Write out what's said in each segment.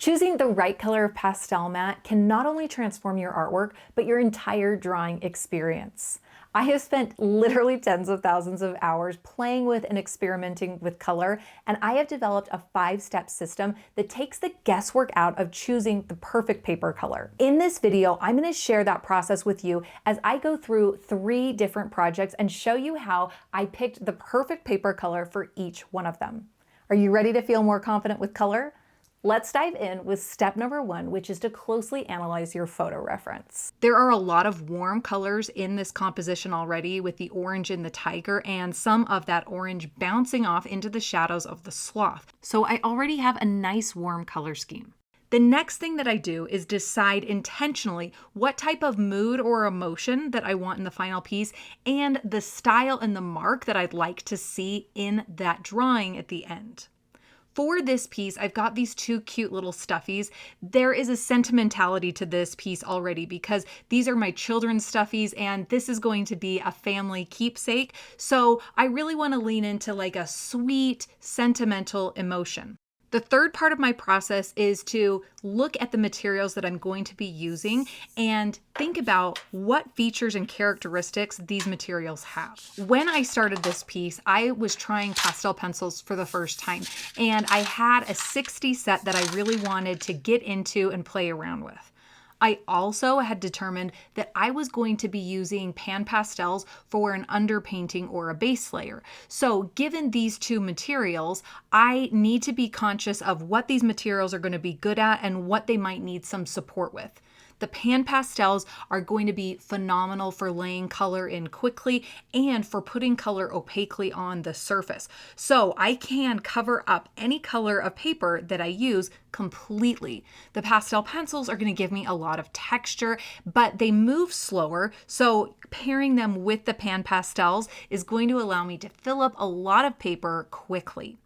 Choosing the right color of pastel mat can not only transform your artwork, but your entire drawing experience. I have spent literally tens of thousands of hours playing with and experimenting with color, and I have developed a 5-step system that takes the guesswork out of choosing the perfect paper color. In this video, I'm going to share that process with you as I go through 3 different projects and show you how I picked the perfect paper color for each one of them. Are you ready to feel more confident with color? Let's dive in with step number 1, which is to closely analyze your photo reference. There are a lot of warm colors in this composition already, with the orange in the tiger and some of that orange bouncing off into the shadows of the sloth. So I already have a nice warm color scheme. The next thing that I do is decide intentionally what type of mood or emotion that I want in the final piece and the style and the mark that I'd like to see in that drawing at the end. For this piece, I've got these 2 cute little stuffies. There is a sentimentality to this piece already because these are my children's stuffies and this is going to be a family keepsake. So I really want to lean into like a sweet, sentimental emotion. The third part of my process is to look at the materials that I'm going to be using and think about what features and characteristics these materials have. When I started this piece, I was trying pastel pencils for the first time, and I had a 60 set that I really wanted to get into and play around with. I also had determined that I was going to be using pan pastels for an underpainting or a base layer. So given these 2 materials, I need to be conscious of what these materials are going to be good at and what they might need some support with. The pan pastels are going to be phenomenal for laying color in quickly and for putting color opaquely on the surface. So I can cover up any color of paper that I use completely. The pastel pencils are going to give me a lot of texture, but they move slower. So pairing them with the pan pastels is going to allow me to fill up a lot of paper quickly.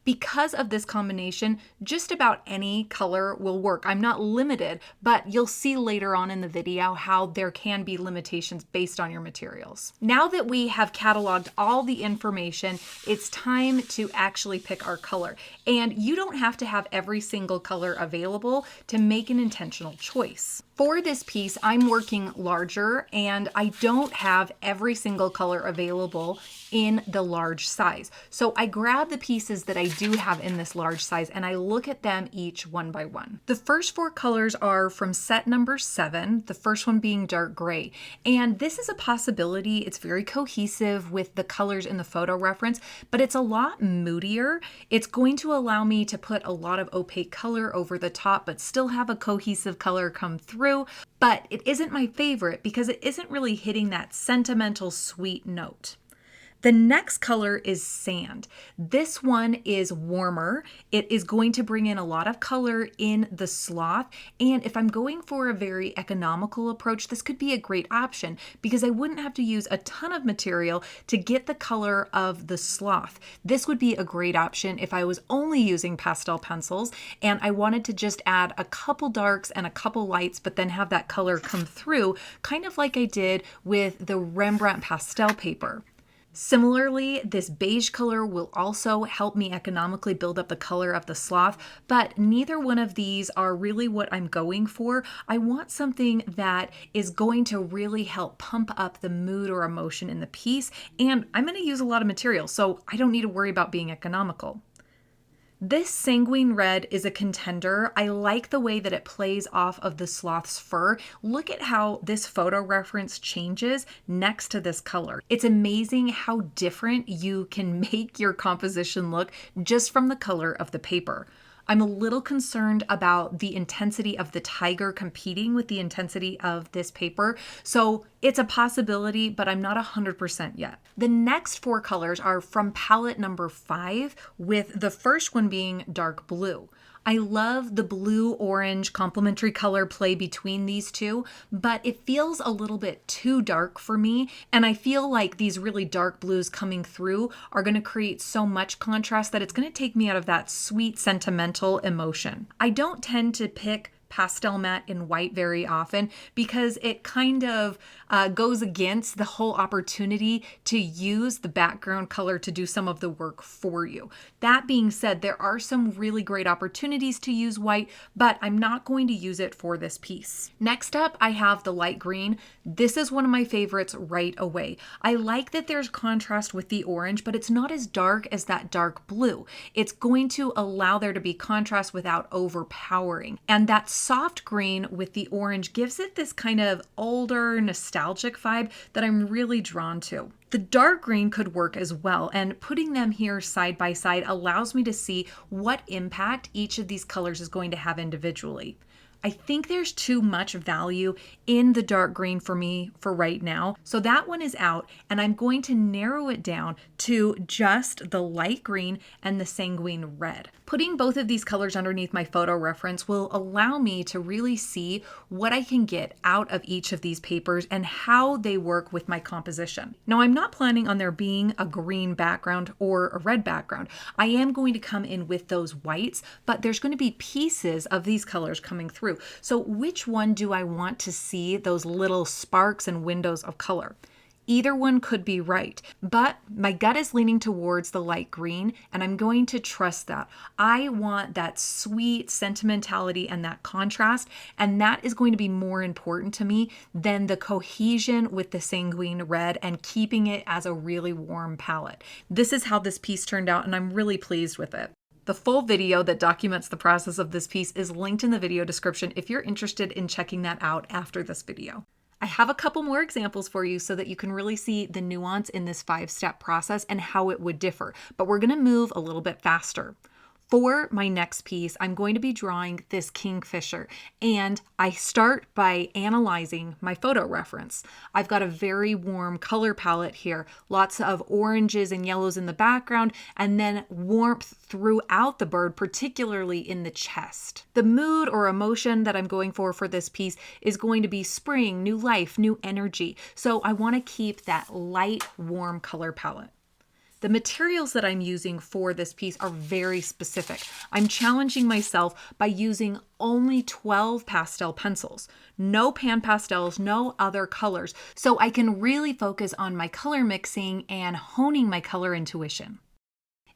Because of this combination, just about any color will work. I'm not limited, but you'll see later on in the video how there can be limitations based on your materials. Now that we have cataloged all the information, it's time to actually pick our color. And you don't have to have every single color available to make an intentional choice. For this piece, I'm working larger and I don't have every single color available in the large size. So I grab the pieces that I do have in this large size and I look at them each one by one. The first 4 colors are from set number 7, the first one being dark gray. And this is a possibility. It's very cohesive with the colors in the photo reference, but it's a lot moodier. It's going to allow me to put a lot of opaque color over the top, but still have a cohesive color come through. But it isn't my favorite because it isn't really hitting that sentimental sweet note. The next color is sand. This one is warmer. It is going to bring in a lot of color in the sloth. And if I'm going for a very economical approach, this could be a great option because I wouldn't have to use a ton of material to get the color of the sloth. This would be a great option if I was only using pastel pencils and I wanted to just add a couple darks and a couple lights, but then have that color come through, kind of like I did with the Rembrandt pastel paper. Similarly, this beige color will also help me economically build up the color of the sloth, but neither one of these are really what I'm going for. I want something that is going to really help pump up the mood or emotion in the piece, and I'm going to use a lot of material, so I don't need to worry about being economical. This sanguine red is a contender. I like the way that it plays off of the sloth's fur. Look at how this photo reference changes next to this color. It's amazing how different you can make your composition look just from the color of the paper. I'm a little concerned about the intensity of the tiger competing with the intensity of this paper. So it's a possibility, but I'm not 100% yet. The next 4 colors are from palette number 5, with the first one being dark blue. I love the blue-orange complementary color play between these 2, but it feels a little bit too dark for me, and I feel like these really dark blues coming through are going to create so much contrast that it's going to take me out of that sweet, sentimental emotion. I don't tend to pick Pastelmat in white very often because it kind of goes against the whole opportunity to use the background color to do some of the work for you. That being said, there are some really great opportunities to use white, but I'm not going to use it for this piece. Next up, I have the light green. This is one of my favorites right away. I like that there's contrast with the orange, but it's not as dark as that dark blue. It's going to allow there to be contrast without overpowering. And that soft green with the orange gives it this kind of older, nostalgic vibe that I'm really drawn to. The dark green could work as well, and putting them here side by side allows me to see what impact each of these colors is going to have individually. I think there's too much value in the dark green for me for right now. So that one is out, and I'm going to narrow it down to just the light green and the sanguine red. Putting both of these colors underneath my photo reference will allow me to really see what I can get out of each of these papers and how they work with my composition. Now, I'm not planning on there being a green background or a red background. I am going to come in with those whites, but there's going to be pieces of these colors coming through. So which one do I want to see those little sparks and windows of color? Either one could be right, but my gut is leaning towards the light green, and I'm going to trust that. I want that sweet sentimentality and that contrast, and that is going to be more important to me than the cohesion with the sanguine red and keeping it as a really warm palette. This is how this piece turned out, and I'm really pleased with it. The full video that documents the process of this piece is linked in the video description if you're interested in checking that out after this video. I have a couple more examples for you so that you can really see the nuance in this 5-step process and how it would differ, but we're going to move a little bit faster. For my next piece, I'm going to be drawing this kingfisher, and I start by analyzing my photo reference. I've got a very warm color palette here, lots of oranges and yellows in the background, and then warmth throughout the bird, particularly in the chest. The mood or emotion that I'm going for this piece is going to be spring, new life, new energy. So I want to keep that light, warm color palette. The materials that I'm using for this piece are very specific. I'm challenging myself by using only 12 pastel pencils, no pan pastels, no other colors, so I can really focus on my color mixing and honing my color intuition.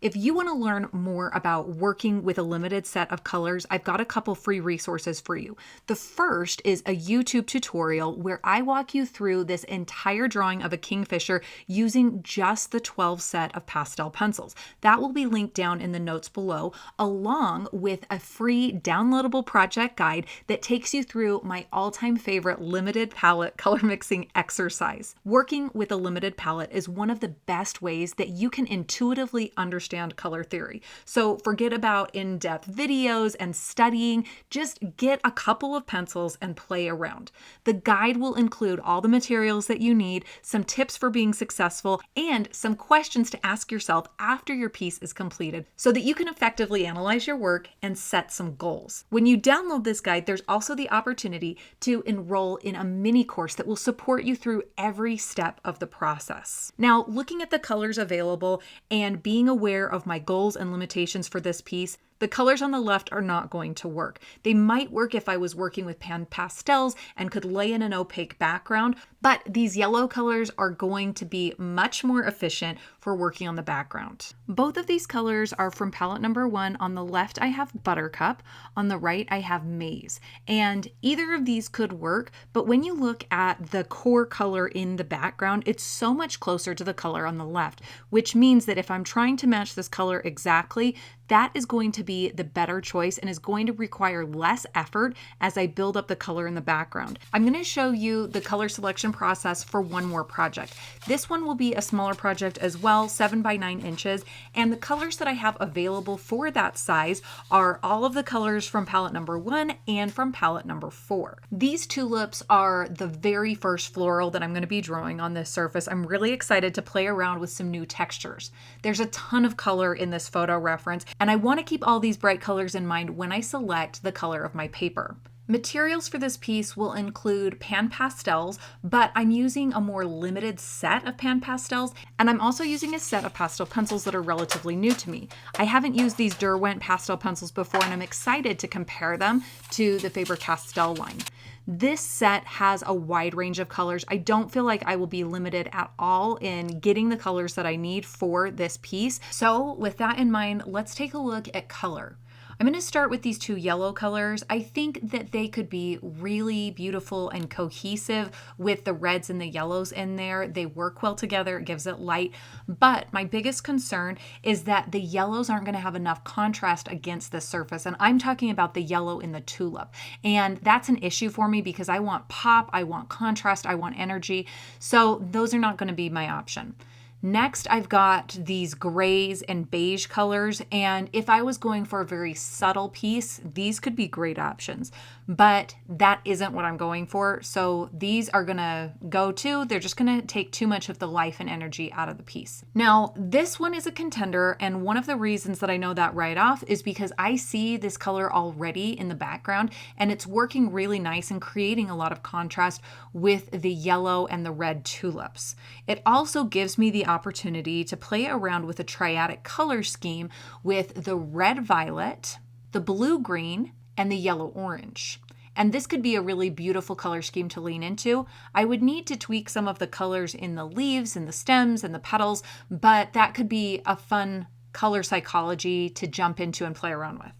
If you want to learn more about working with a limited set of colors, I've got a couple free resources for you. The first is a YouTube tutorial where I walk you through this entire drawing of a kingfisher using just the 12 set of pastel pencils. That will be linked down in the notes below, along with a free downloadable project guide that takes you through my all-time favorite limited palette color mixing exercise. Working with a limited palette is one of the best ways that you can intuitively understand color theory. So forget about in-depth videos and studying, just get a couple of pencils and play around. The guide will include all the materials that you need, some tips for being successful, and some questions to ask yourself after your piece is completed so that you can effectively analyze your work and set some goals. When you download this guide, there's also the opportunity to enroll in a mini course that will support you through every step of the process. Now, looking at the colors available and being aware of my goals and limitations for this piece, the colors on the left are not going to work. They might work if I was working with pan pastels and could lay in an opaque background, but these yellow colors are going to be much more efficient for working on the background. Both of these colors are from palette number 1. On the left, I have Buttercup. On the right, I have Maize. And either of these could work, but when you look at the core color in the background, it's so much closer to the color on the left, which means that if I'm trying to match this color exactly, that is going to be the better choice and is going to require less effort as I build up the color in the background. I'm going to show you the color selection process for one more project. This one will be a smaller project as well, 7 by 9 inches, and the colors that I have available for that size are all of the colors from palette number 1 and from palette number 4. These tulips are the very first floral that I'm going to be drawing on this surface. I'm really excited to play around with some new textures. There's a ton of color in this photo reference, and I want to keep all these bright colors in mind when I select the color of my paper. Materials for this piece will include pan pastels, but I'm using a more limited set of pan pastels, and I'm also using a set of pastel pencils that are relatively new to me. I haven't used these Derwent pastel pencils before, and I'm excited to compare them to the Faber-Castell line. This set has a wide range of colors. I don't feel like I will be limited at all in getting the colors that I need for this piece. So with that in mind, let's take a look at color. I'm going to start with these two yellow colors. I think that they could be really beautiful and cohesive with the reds and the yellows in there. They work well together, it gives it light. But my biggest concern is that the yellows aren't going to have enough contrast against the surface. And I'm talking about the yellow in the tulip. And that's an issue for me because I want pop, I want contrast, I want energy. So those are not going to be my option. Next, I've got these grays and beige colors, and if I was going for a very subtle piece, these could be great options, but that isn't what I'm going for, so these are gonna go to, they're just gonna take too much of the life and energy out of the piece. Now, this one is a contender, and one of the reasons that I know that right off is because I see this color already in the background, and it's working really nice and creating a lot of contrast with the yellow and the red tulips. It also gives me the opportunity to play around with a triadic color scheme with the red violet, the blue green, and the yellow orange. And this could be a really beautiful color scheme to lean into. I would need to tweak some of the colors in the leaves and the stems and the petals, but that could be a fun color psychology to jump into and play around with.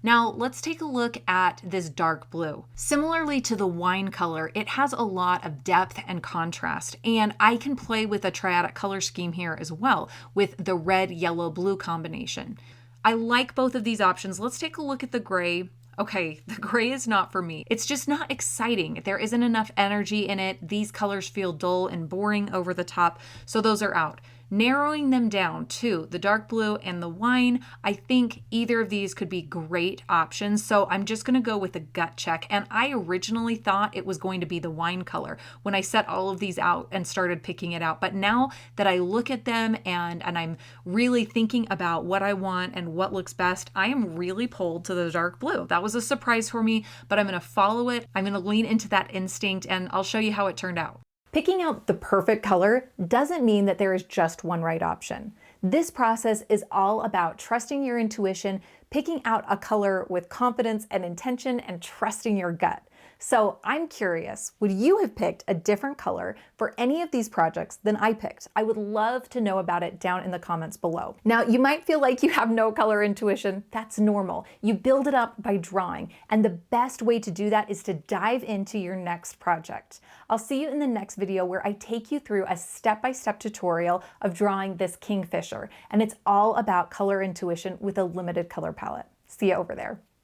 Now let's take a look at this dark blue. Similarly to the wine color, it has a lot of depth and contrast, and I can play with a triadic color scheme here as well with the red, yellow, blue combination. I like both of these options. Let's take a look at the gray. Okay, the gray is not for me. It's just not exciting. There isn't enough energy in it. These colors feel dull and boring over the top, so those are out. Narrowing them down to the dark blue and the wine, I think either of these could be great options. So I'm just going to go with a gut check. And I originally thought it was going to be the wine color when I set all of these out and started picking it out. But now that I look at them and I'm really thinking about what I want and what looks best, I am really pulled to the dark blue. That was a surprise for me, but I'm going to follow it. I'm going to lean into that instinct, and I'll show you how it turned out. Picking out the perfect color doesn't mean that there is just one right option. This process is all about trusting your intuition, picking out a color with confidence and intention, and trusting your gut. So I'm curious, would you have picked a different color for any of these projects than I picked? I would love to know about it down in the comments below. Now, you might feel like you have no color intuition. That's normal. You build it up by drawing, and the best way to do that is to dive into your next project. I'll see you in the next video where I take you through a step-by-step tutorial of drawing this kingfisher, and it's all about color intuition with a limited color palette. See you over there.